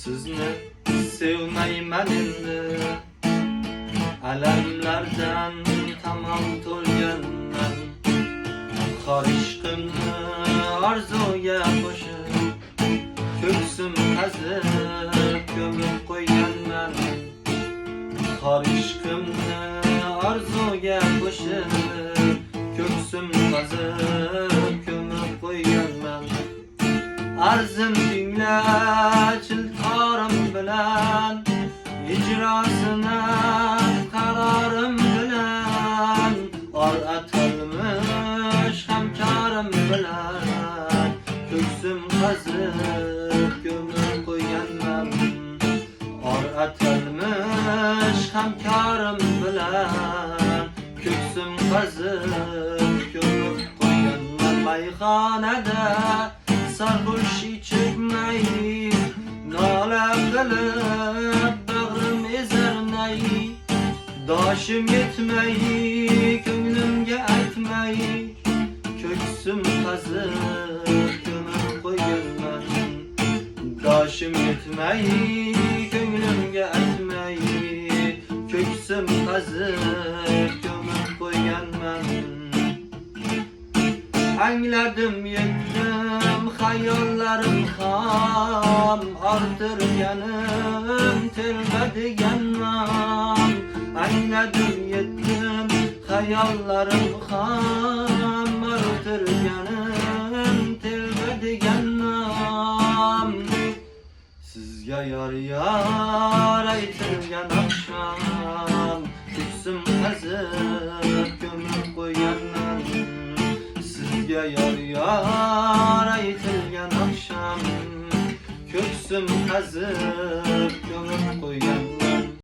Sizni sevmayman endi, alamlardan tamom to'lganman. Xor ishqimni orzuga qo'shib, ko'ksim qazib ko'mib qo'yganman. Xor ishqimni orzuga qo'shib, ko'ksim qazib ko'mib qo'yganman. Arzim tingla chiltorim bilan, ijrosini qarorim bilan, or atalmish hamkorim bilan, ko'ksim qazib ko'mib qo'yganman. Or atalmish hamkorim bilan, ko'ksim qazib ko'mib qo'yganman. Mayxonada sarho'sh ichibmay, nola qilib bag'rim ezarnay, doshim yetmay, ko'nglimga aytmay, ko'ksim qazib ko'mib qo'yganman. Doshim yetmay, ko'nglimga aytmay, ko'ksim qazib ko'mib qo'yganman. Angladim yetdim hayollarim ham, orttirganim telba degan nom. Angladim yetdim hayollarim ham, orttirganim telba degan nom. Sizga yor aytilgan oqshom, ko'ksim qazib ko'mib qo'yganman. Sizga yor aytilgan oqshom, ko'ksim qazib ko'mib qo'yganman.